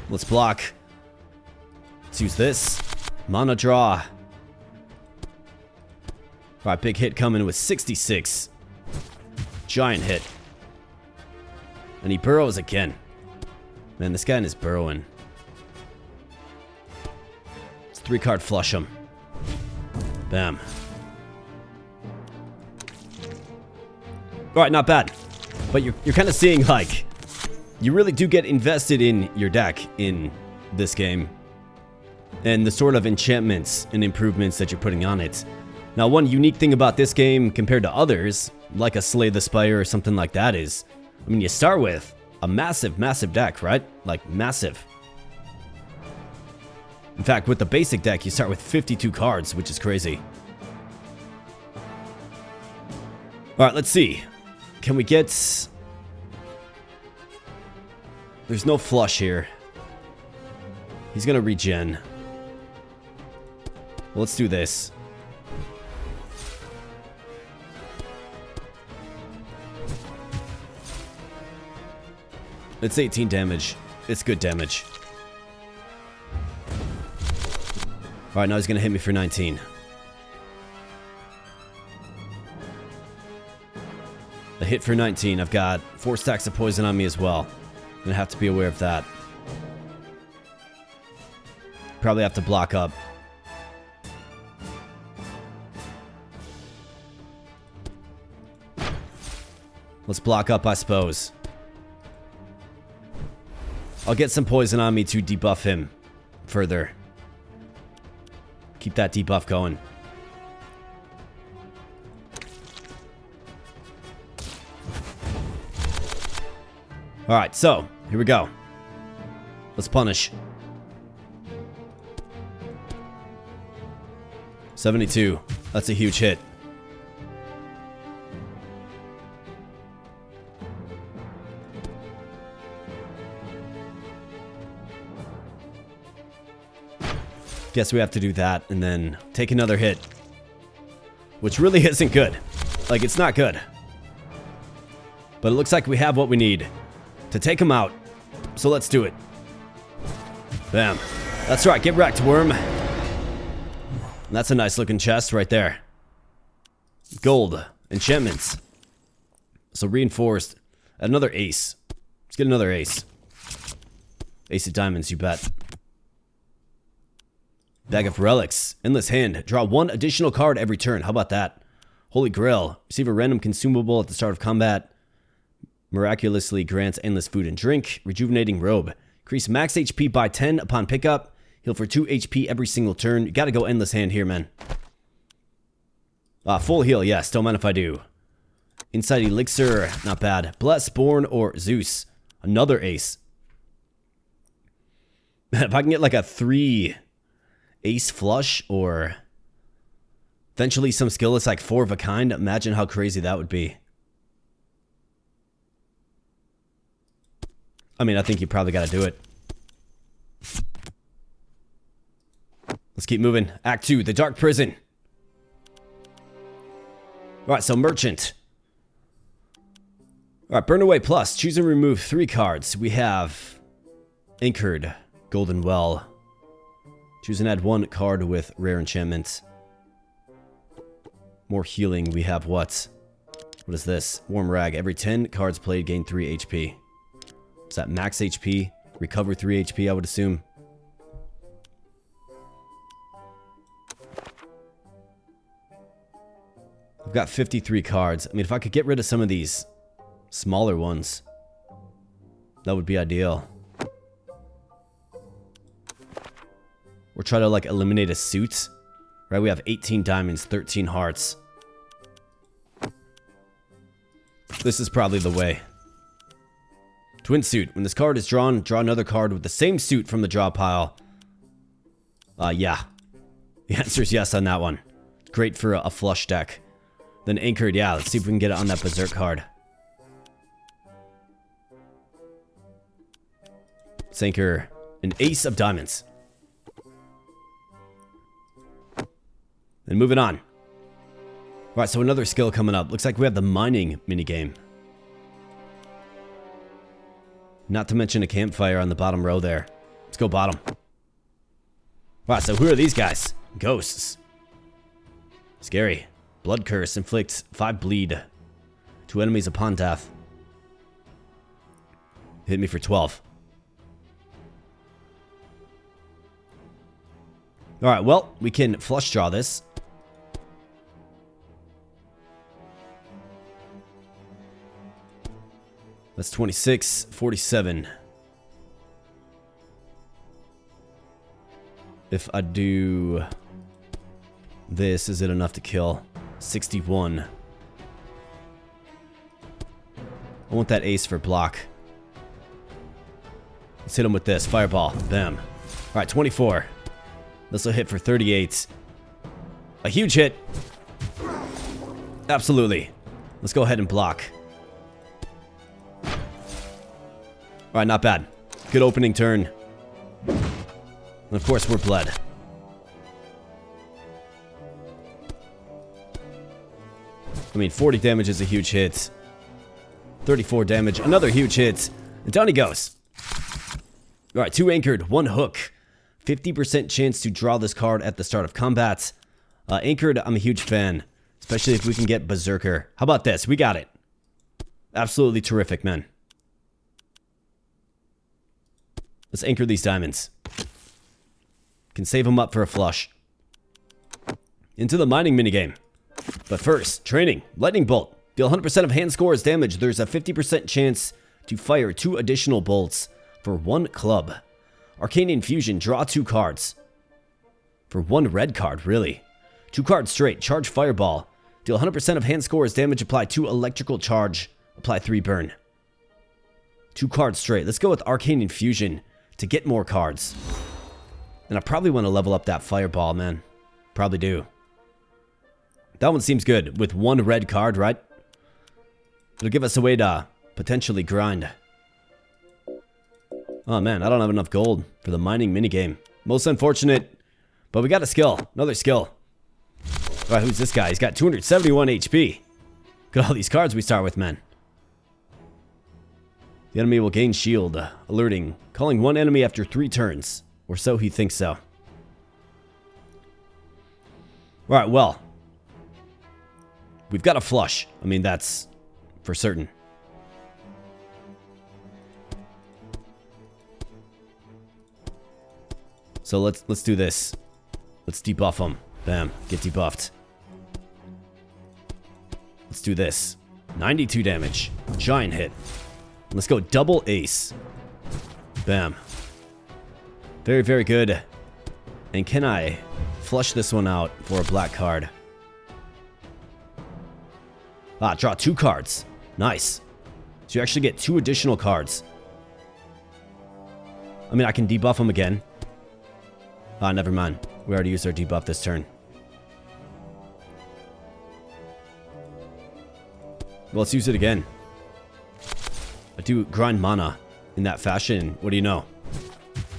Let's block. Let's use this. Mana draw. Alright, big hit coming with 66. Giant hit. And he burrows again. Man, this guy is burrowing. Let's 3-card flush him. Bam. Alright, not bad. But you're kind of seeing, like, you really do get invested in your deck in this game. And the sort of enchantments and improvements that you're putting on it. Now, one unique thing about this game compared to others, like a Slay the Spire or something like that is, I mean, you start with a massive, massive deck, right? Like, massive. In fact, with the basic deck, you start with 52 cards, which is crazy. Alright, let's see. Can we get... There's no flush here. He's gonna regen. Well, let's do this. It's 18 damage. It's good damage. Alright, now he's gonna hit me for 19. A hit for 19. I've got 4 stacks of poison on me as well. Gonna have to be aware of that. Probably have to block up. Let's block up, I suppose. I'll get some poison on me to debuff him further. Keep that debuff going. Alright, so, here we go. Let's punish. 72. That's a huge hit. Guess we have to do that and then take another hit. Which really isn't good. Like, it's not good. But it looks like we have what we need to take him out. So let's do it. Bam. That's right, get wrecked, worm. And that's a nice looking chest right there. Gold. Enchantments. So reinforced. Another ace. Let's get another ace. Ace of diamonds, you bet. Bag of relics. Endless hand. Draw one additional card every turn. How about that? Holy Grail. Receive a random consumable at the start of combat. Miraculously grants endless food and drink. Rejuvenating robe. Increase max HP by 10 upon pickup. Heal for 2 HP every single turn. You gotta go endless hand here, man. Full heal, yes. Don't mind if I do. Inside elixir. Not bad. Bless, Born, or Zeus. Another ace. If I can get like a 3 ace flush or eventually some skill that's like 4 of a kind, imagine how crazy that would be. I mean, I think you probably got to do it. Let's keep moving. Act 2, the Dark Prison. Alright, so Merchant. Alright, Burn Away Plus. Choose and remove 3 cards. We have Anchored, Golden Well. Choose and add 1 card with rare enchantment. More healing. We have what? What is this? Warm Rag. Every 10 cards played, gain 3 HP. Is that max HP? Recover 3 HP, I would assume. I've got 53 cards. I mean, if I could get rid of some of these smaller ones, that would be ideal. Or try to, like, eliminate a suit. Right, we have 18 diamonds, 13 hearts. This is probably the way. Twin suit. When this card is drawn, draw another card with the same suit from the draw pile. Yeah. The answer is yes on that one. Great for a flush deck. Then Anchored, yeah, let's see if we can get it on that Berserk card. Let's anchor an Ace of Diamonds. And moving on. Alright, so another skill coming up. Looks like we have the mining minigame. Not to mention a campfire on the bottom row there. Let's go bottom. Alright, so who are these guys? Ghosts. Scary. Blood Curse. Inflicts 5 bleed to enemies upon death. Hit me for 12. Alright, well, we can flush draw this. That's 26, 47. If I do this, is it enough to kill? 61. I want that ace for block. Let's hit him with this. Fireball. Bam. Alright, 24. This will hit for 38. A huge hit. Absolutely. Let's go ahead and block. Alright, not bad. Good opening turn. And of course, we're bled. I mean, 40 damage is a huge hit. 34 damage, another huge hit. And down he goes. Alright, 2 anchored, 1 hook. 50% chance to draw this card at the start of combat. Anchored, I'm a huge fan. Especially if we can get Berserker. How about this? We got it. Absolutely terrific, man. Let's anchor these diamonds. Can save them up for a flush. Into the mining minigame. But first, training. Lightning bolt. Deal 100% of hand scores damage. There's a 50% chance to fire 2 additional bolts for 1 club. Arcane infusion. Draw 2 cards. For 1 red card, really. 2 cards straight. Charge fireball. Deal 100% of hand scores damage. Apply 2 electrical charge. Apply 3 burn. 2 cards straight. Let's go with arcane infusion to get more cards. And I probably want to level up that fireball, man. Probably do. That one seems good with 1 red card, right? It'll give us a way to potentially grind. Oh man, I don't have enough gold for the mining minigame. Most unfortunate, but we got a skill. Another skill. Alright, who's this guy? He's got 271 HP. Look at all these cards we start with, man. The enemy will gain shield, alerting, calling 1 enemy after 3 turns. Or so he thinks so. Alright, well. We've got a flush. I mean, that's for certain. So let's do this. Let's debuff him. Bam, get debuffed. Let's do this. 92 damage. Giant hit. Let's go double ace. Bam. Very, very good. And can I flush this one out for a black card? Ah, draw 2 cards. Nice. So you actually get 2 additional cards. I mean, I can debuff him again. Ah, never mind. We already used our debuff this turn. Well, let's use it again. I do grind mana in that fashion. What do you know?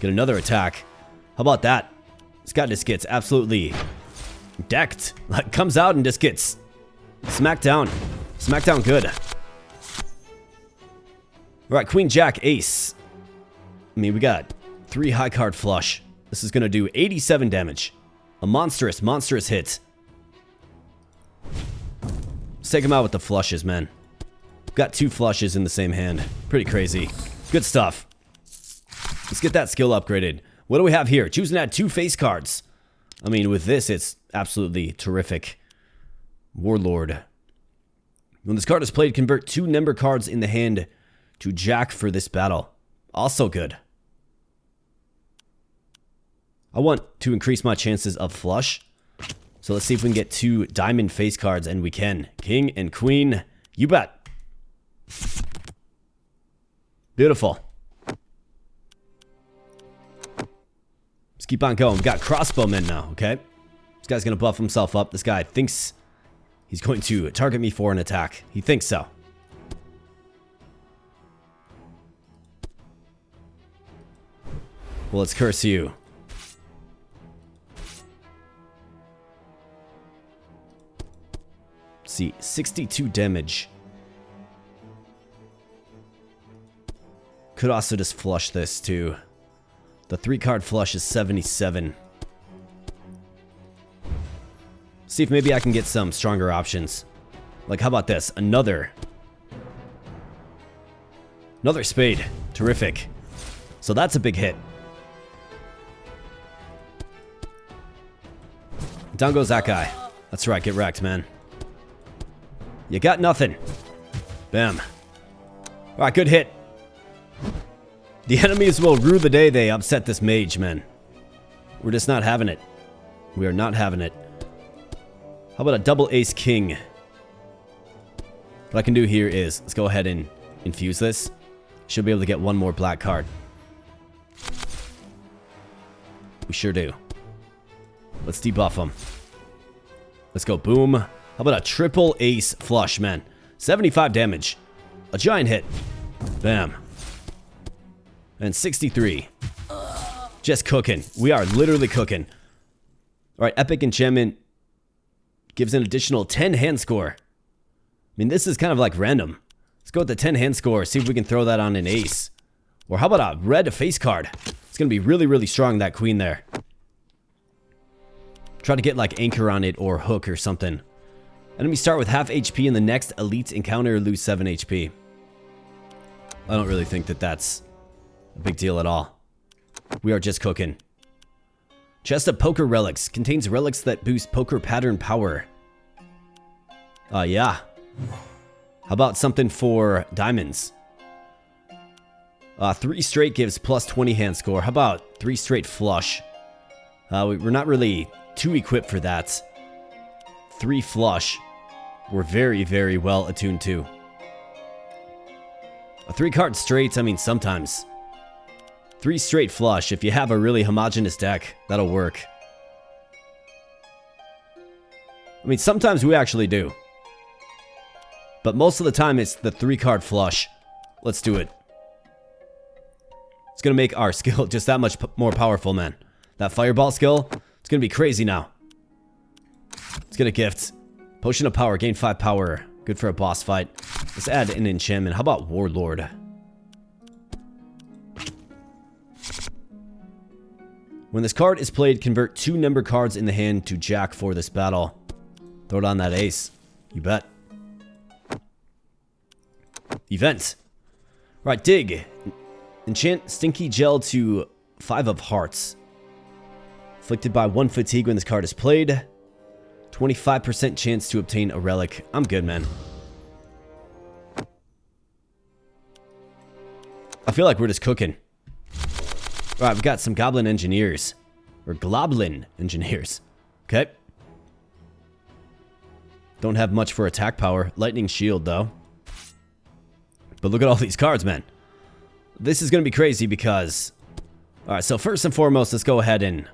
Get another attack. How about that? This guy just gets absolutely decked. Like, comes out and just gets smacked down. Smacked down good. Alright, Queen, Jack, Ace. I mean, we got 3 high card flush. This is going to do 87 damage. A monstrous, monstrous hit. Let's take him out with the flushes, man. Got 2 flushes in the same hand. Pretty crazy. Good stuff. Let's get that skill upgraded. What do we have here? Choose and add 2 face cards. I mean, with this, it's absolutely terrific. Warlord. When this card is played, convert 2 number cards in the hand to Jack for this battle. Also good. I want to increase my chances of flush. So let's see if we can get 2 diamond face cards, and we can. King and Queen. You bet. Beautiful. Let's keep on going. We've got crossbowmen now, okay? This guy's going to buff himself up. This guy thinks he's going to target me for an attack. He thinks so. Well, let's curse you. Let's see, 62 damage. Could also just flush this too. The 3 card flush is 77. See if maybe I can get some stronger options. Like, how about this? Another spade. Terrific. So that's a big hit. Down goes that guy. That's right, get wrecked, man. You got nothing. Bam. Alright, good hit. The enemies will rue the day they upset this mage, man. We're just not having it. We are not having it. How about a double ace king? What I can do here is, let's go ahead and infuse this. Should be able to get 1 more black card. We sure do. Let's debuff him. Let's go, boom. How about a triple ace flush, man? 75 damage. A giant hit. Bam. And 63. Just cooking. We are literally cooking. Alright, epic enchantment gives an additional 10 hand score. I mean, this is kind of like random. Let's go with the 10 hand score, see if we can throw that on an ace. Or how about a red face card? It's going to be really, really strong, that queen there. Try to get like anchor on it or hook or something. Enemies start with half HP in the next elite encounter, lose 7 HP. I don't really think that that's a big deal at all. We are just cooking. Chest of poker relics. Contains relics that boost poker pattern power. Yeah. How about something for diamonds? 3 straight gives plus 20 hand score. How about 3 straight flush? We're not really too equipped for that. 3 flush. We're very, very well attuned to. A 3-card straight, I mean, sometimes. 3 straight flush. If you have a really homogeneous deck, that'll work. I mean, sometimes we actually do. But most of the time, it's the 3-card flush. Let's do it. It's going to make our skill just that much more powerful, man. That fireball skill, it's going to be crazy now. Let's get a gift. Potion of power, gain 5 power. Good for a boss fight. Let's add an enchantment. How about Warlord? When this card is played, convert 2 number cards in the hand to Jack for this battle. Throw it on that ace. You bet. Event. Right, dig. Enchant Stinky Gel to 5 of hearts. Afflicted by 1 fatigue when this card is played. 25% chance to obtain a relic. I'm good, man. I feel like we're just cooking. Alright, we've got some goblin engineers. Or globlin engineers. Okay. Don't have much for attack power. Lightning shield, though. But look at all these cards, man. This is going to be crazy because... Alright, so first and foremost, let's go ahead and...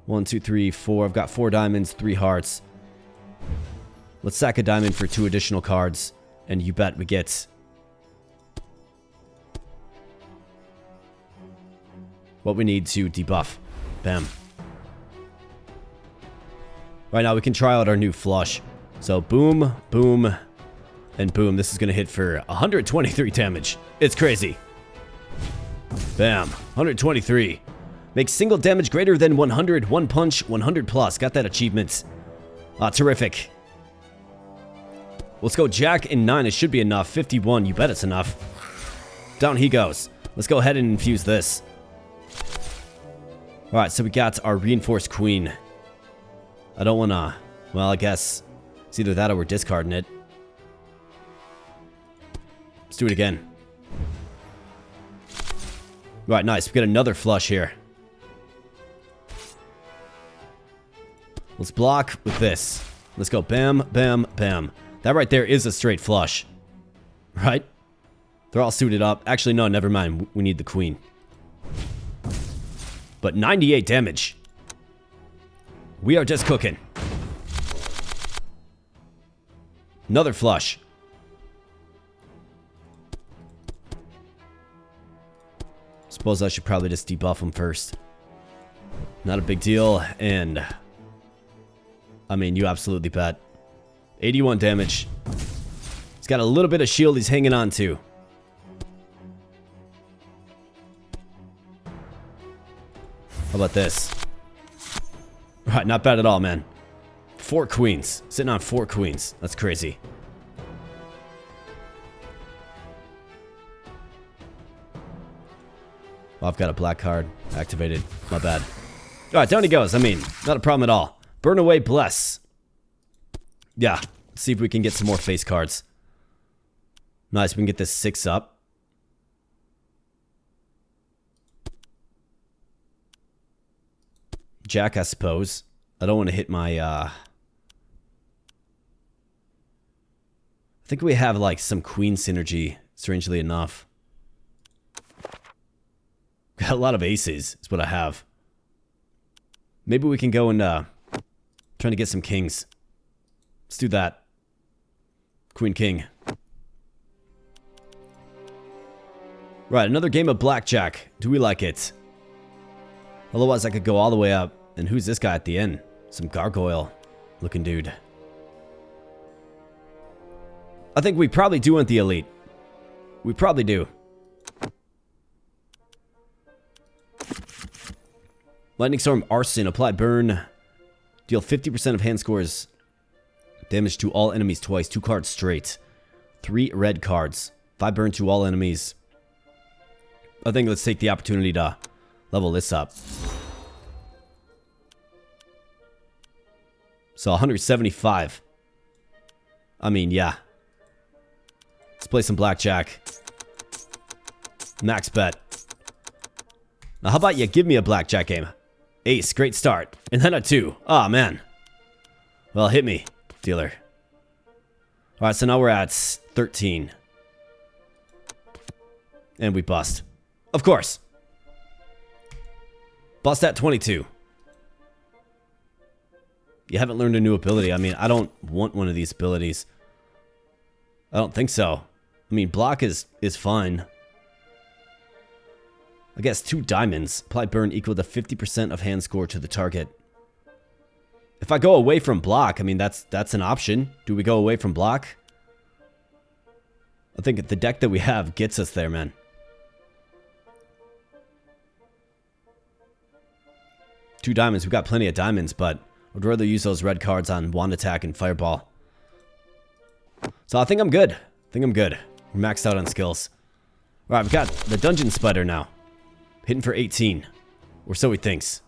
1, 2, 3, 4. I've got 4 diamonds, 3 hearts. Let's sack a diamond for 2 additional cards. And you bet we get... what we need to debuff. Bam. Right now we can try out our new flush. So boom, boom, and boom. This is going to hit for 123 damage. It's crazy. Bam. 123. Makes single damage greater than 100. 1 punch, 100 plus. Got that achievement. Terrific. Let's go Jack and 9. It should be enough. 51. You bet it's enough. Down he goes. Let's go ahead and infuse this. Alright, so we got our reinforced queen. I don't want to... well, I guess it's either that or we're discarding it. Let's do it again. Right, nice. We got another flush here. Let's block with this. Let's go bam, bam, bam. That right there is a straight flush. Right? They're all suited up. Actually, no, never mind. We need the queen. But 98 damage. We are just cooking. Another flush. Suppose I should probably just debuff him first. Not a big deal, and... I mean, you absolutely bet. 81 damage. He's got a little bit of shield he's hanging on to. How about this? Right, not bad at all, man. 4 queens. Sitting on 4 queens. That's crazy. Well, I've got a black card activated. My bad. Alright, down he goes. I mean, not a problem at all. Burn away, bless. Yeah. Let's see if we can get some more face cards. Nice, we can get this 6 up. Jack, I suppose. I don't want to hit my, I think we have, like, some queen synergy, strangely enough. Got a lot of aces, is what I have. Maybe we can go and, trying to get some kings. Let's do that. Queen, king. Right, another game of blackjack. Do we like it? Otherwise, I could go all the way up. And who's this guy at the end? Some gargoyle looking dude. I think we probably do want the elite. We probably do. Lightning Storm Arson. Apply burn. Deal 50% of hand scores. Damage to all enemies twice. 2 cards straight. 3 red cards. 5 burn to all enemies. I think let's take the opportunity to level this up. So 175. I mean, yeah. Let's play some blackjack. Max bet. Now, how about you give me a blackjack game? Ace, great start. And then a 2. Ah, man. Well, hit me, dealer. Alright, so now we're at 13. And we bust. Of course. Bust at 22. You haven't learned a new ability. I mean, I don't want one of these abilities. I don't think so. I mean, block is fine. I guess 2 diamonds. Apply burn equal to 50% of hand score to the target. If I go away from block, I mean, that's an option. Do we go away from block? I think the deck that we have gets us there, man. Two diamonds. We've got plenty of diamonds, but I'd rather use those red cards on wand attack and fireball. So I think I'm good. We're maxed out on skills. Alright, we've got the dungeon spider now. Hitting for 18. Or so he thinks.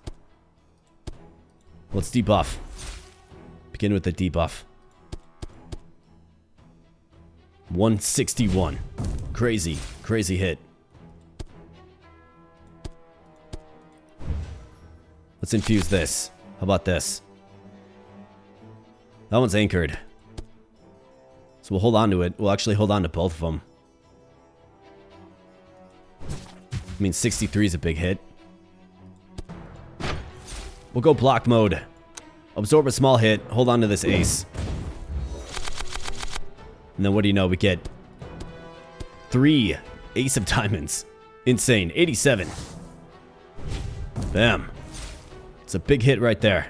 Let's debuff. Begin with the debuff. 161. Crazy hit. Let's infuse this. How about this? That one's anchored. So we'll hold on to it. We'll actually hold on to both of them. I mean, 63 is a big hit. We'll go block mode. Absorb a small hit. Hold on to this ace. And then what do you know? We get 3 ace of diamonds. Insane. 87. Bam. It's a big hit right there.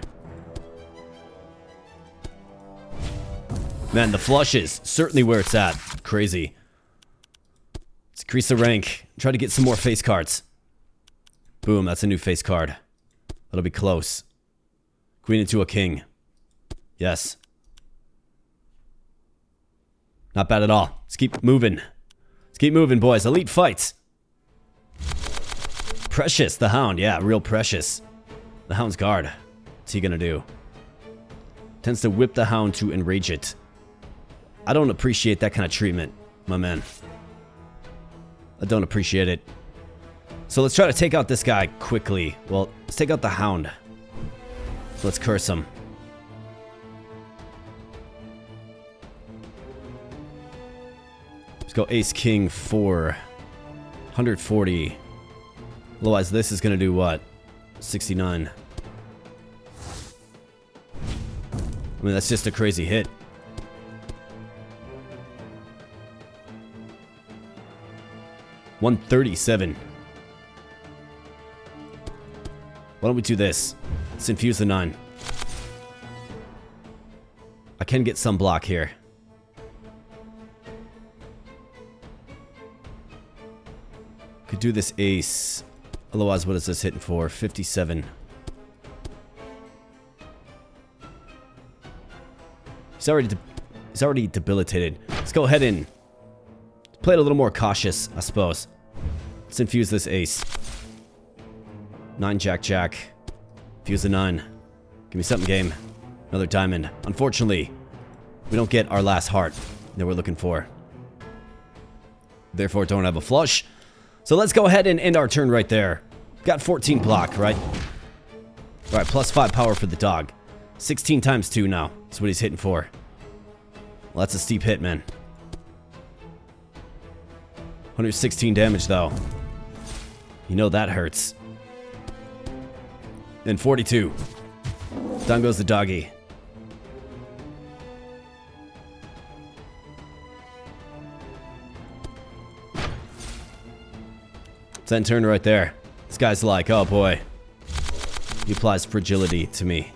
Man, the flush is certainly where it's at. Crazy. Let's increase the rank. Try to get some more face cards. Boom, that's a new face card. That'll be close. Queen into a king. Yes. Not bad at all. Let's keep moving. Let's keep moving, boys. Elite fights. Precious, the hound. Yeah, real precious. The hound's guard. What's he gonna do? Tends to whip the hound to enrage it. I don't appreciate that kind of treatment, my man. I don't appreciate it. So let's try to take out this guy quickly. Well, let's take out the hound. Let's curse him. Let's go ace king 4. 140. Otherwise this is gonna do what? 69. I mean, that's just a crazy hit. $137. Why don't we do this? Let's infuse the 9. I can get some block here. Could do this ace. Otherwise, what is this hitting for? 57. He's already debilitated. Let's go ahead and play it a little more cautious, I suppose. Let's infuse this ace. 9 jack jack. Fuse the 9. Give me something, game. Another diamond. Unfortunately, we don't get our last heart that we're looking for. Therefore, don't have a flush. So let's go ahead and end our turn right there. Got 14 block, right? Alright, plus 5 power for the dog. 16 times 2 now. That's what he's hitting for. Well, that's a steep hit, man. 116 damage, though. You know that hurts. And 42. Down goes the doggy. It's end turn right there. This guy's like, oh boy. He applies fragility to me.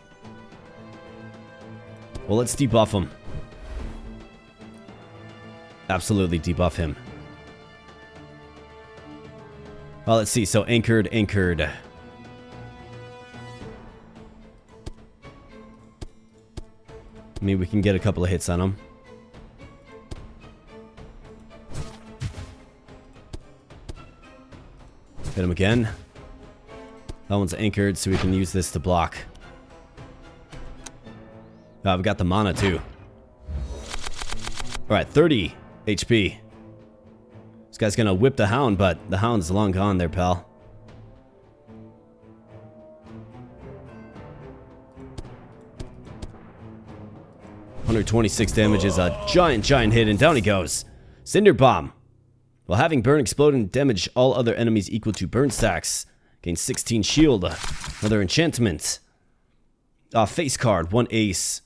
Well, let's debuff him. Absolutely debuff him. Well, let's see. So anchored. I mean, we can get a couple of hits on him. Hit him again. That one's anchored, so we can use this to block. I've got the mana too. Alright, 30 HP. This guy's gonna whip the hound, but the hound's long gone there, pal. $126 damage is a giant hit, and down he goes. Cinder Bomb. While having burn explode and damage all other enemies equal to burn stacks. Gain 16 shield. Another enchantment. Face card, 1 ace.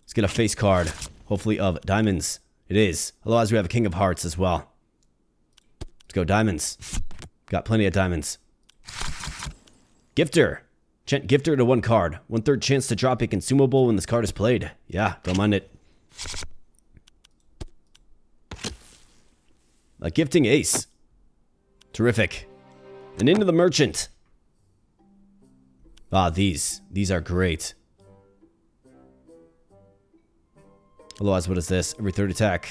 Let's get a face card, hopefully of diamonds. It is. Otherwise we have a king of hearts as well. Let's go diamonds. Got plenty of diamonds. Gifter. Enchant Gifter to 1 card. 1/3 chance to drop a consumable when this card is played. Yeah, don't mind it. A gifting ace. Terrific. And into the merchant. These are great. Otherwise, what is this? Every 3rd attack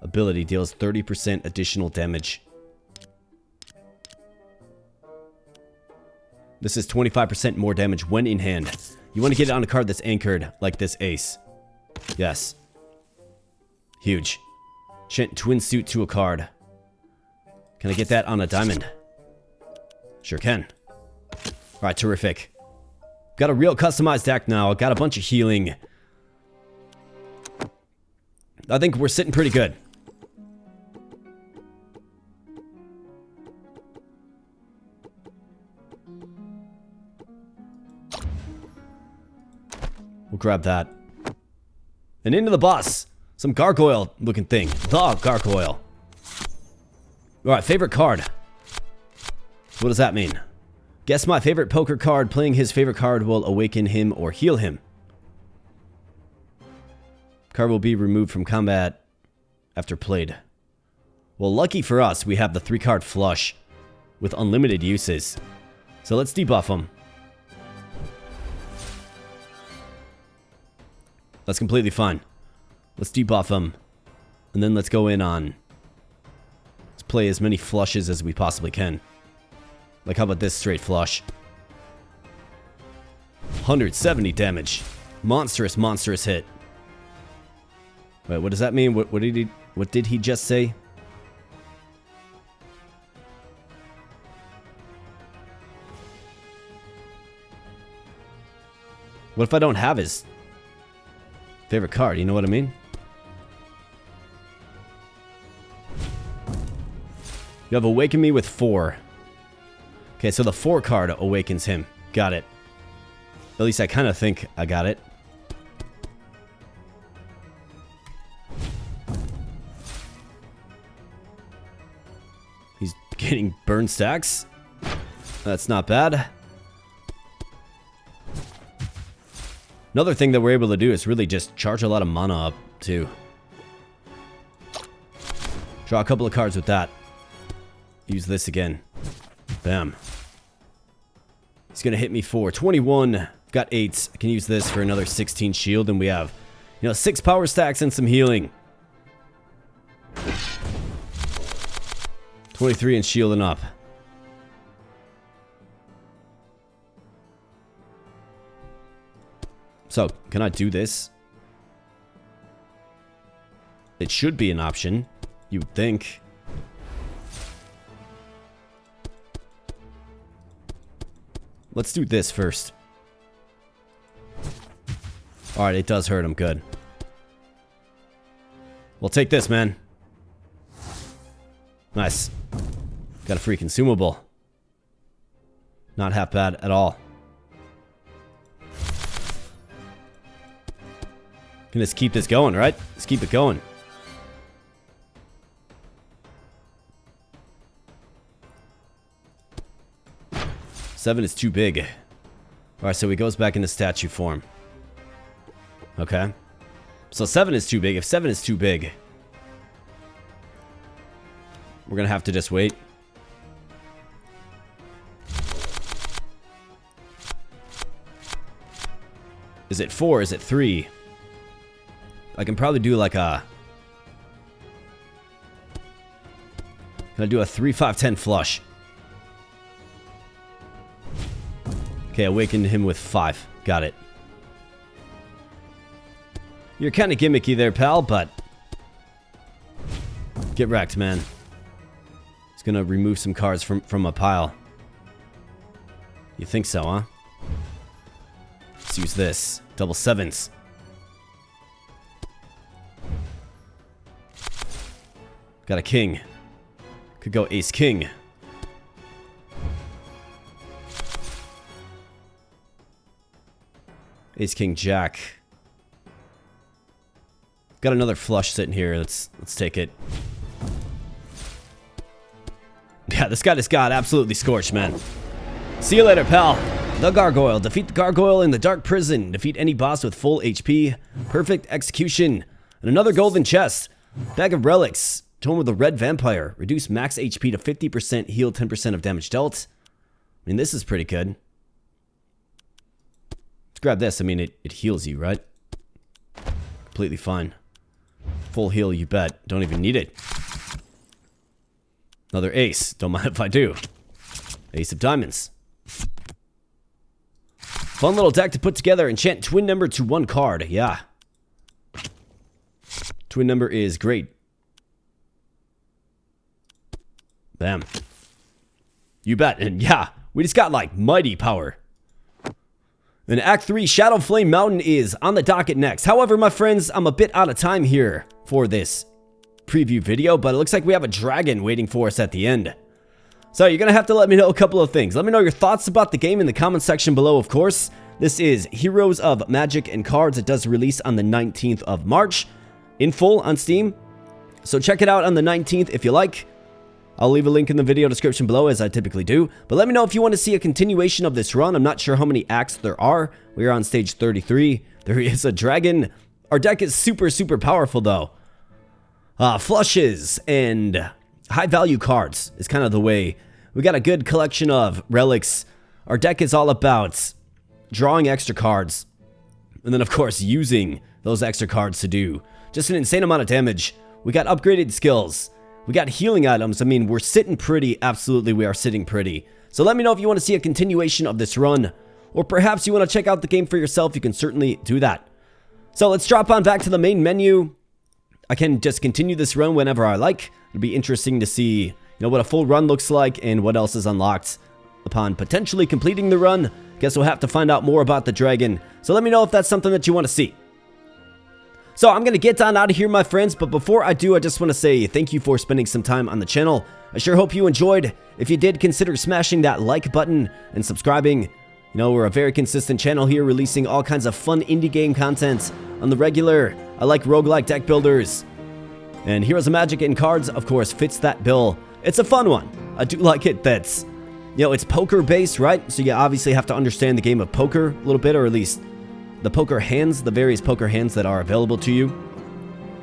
ability deals 30% additional damage. This is 25% more damage when in hand. You want to get it on a card that's anchored, like this ace. Yes. Huge. Enchant Twin Suit to a card. Can I get that on a diamond? Sure can. Alright, terrific. Got a real customized deck now. Got a bunch of healing. I think we're sitting pretty good. We'll grab that. And into the boss. Some gargoyle looking thing. The gargoyle. Alright, favorite card. What does that mean? Guess my favorite poker card. Playing his favorite card will awaken him or heal him. Card will be removed from combat after played. Well, lucky for us, we have the 3-card flush with unlimited uses. So let's debuff him. That's completely fine. Let's debuff him. And then let's go in on... Let's play as many flushes as we possibly can. Like, how about this straight flush? 170 damage. Monstrous hit. Wait, what does that mean? What did he just say? What if I don't have his favorite card? You know what I mean? You have Awaken Me with 4. Okay, so the 4 card awakens him. Got it. At least I kind of think I got it. He's getting burn stacks. That's not bad. Another thing that we're able to do is really just charge a lot of mana up, too. Draw a couple of cards with that. Use this again. Bam. He's going to hit me for 21. Got 8s. I can use this for another 16 shield, and we have, 6 power stacks and some healing. 23 and shielding up. So, can I do this? It should be an option, you would think. Let's do this first. Alright, it does hurt him, good. We'll take this, man. Nice. Got a free consumable. Not half bad at all. Can just keep this going, right? Let's keep it going. Seven is too big. Alright, so he goes back into statue form. Okay. So 7 is too big. If 7 is too big, we're gonna have to just wait. Is it 4? Is it 3? I can probably do like a... Gonna do a 3-5-10 flush. Okay, awakened him with 5. Got it. You're kind of gimmicky there, pal, but get wrecked, man. He's gonna remove some cards from a pile. You think so, huh? Let's use this. Double 7s. Got a king. Could go ace king. Ace king jack. Got another flush sitting here. Let's take it. Yeah, this guy just got absolutely scorched, man. See you later, pal. The gargoyle. Defeat the gargoyle in the dark prison. Defeat any boss with full HP. Perfect execution. And another golden chest. Bag of relics. Tome with a red vampire. Reduce max HP to 50%. Heal 10% of damage dealt. I mean, this is pretty good. Let's grab this. I mean, it heals you, right? Completely fine. Full heal, you bet. Don't even need it. Another ace. Don't mind if I do. Ace of diamonds. Fun little deck to put together. Enchant twin number to 1 card. Yeah. Twin number is great. Bam. You bet. And yeah, we just got like mighty power. And Act 3 Shadow Flame Mountain is on the docket next. However, my friends, I'm a bit out of time here for this preview video, but it looks like we have a dragon waiting for us at the end. So you're going to have to let me know a couple of things. Let me know your thoughts about the game in the comment section below, of course. This is Heroes of Magic and Cards. It does release on the 19th of March in full on Steam. So check it out on the 19th if you like. I'll leave a link in the video description below, as I typically do. But let me know if you want to see a continuation of this run. I'm not sure how many acts there are. We are on stage 33. There is a dragon. Our deck is super, super powerful, though. Flushes and high-value cards is kind of the way. We got a good collection of relics. Our deck is all about drawing extra cards. And then, of course, using those extra cards to do just an insane amount of damage. We got upgraded skills. We got healing items. I mean, we're sitting pretty. Absolutely, we are sitting pretty. So let me know if you want to see a continuation of this run. Or perhaps you want to check out the game for yourself. You can certainly do that. So let's drop on back to the main menu. I can just continue this run whenever I like. It'll be interesting to see, what a full run looks like and what else is unlocked upon potentially completing the run. Guess we'll have to find out more about the dragon. So let me know if that's something that you want to see. So I'm going to get on out of here, my friends, but before I do, I just want to say thank you for spending some time on the channel. I sure hope you enjoyed. If you did, consider smashing that like button and subscribing. We're a very consistent channel here, releasing all kinds of fun indie game content on the regular. I like roguelike deck builders. And Heroes of Magic and Cards, of course, fits that bill. It's a fun one. I do like it that's, it's poker based, right? So you obviously have to understand the game of poker a little bit, or at least the poker hands, the various poker hands that are available to you.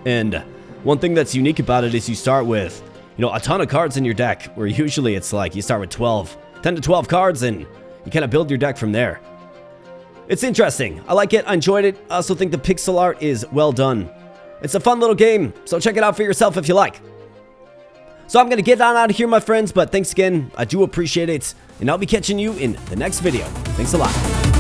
And one thing that's unique about it is you start with, a ton of cards in your deck, where usually it's like you start with 10 to 12 cards and you kind of build your deck from there. It's interesting. I like it. I enjoyed it. I also think the pixel art is well done. It's a fun little game, so check it out for yourself if you like. So I'm going to get on out of here, my friends, but thanks again. I do appreciate it, and I'll be catching you in the next video. Thanks a lot.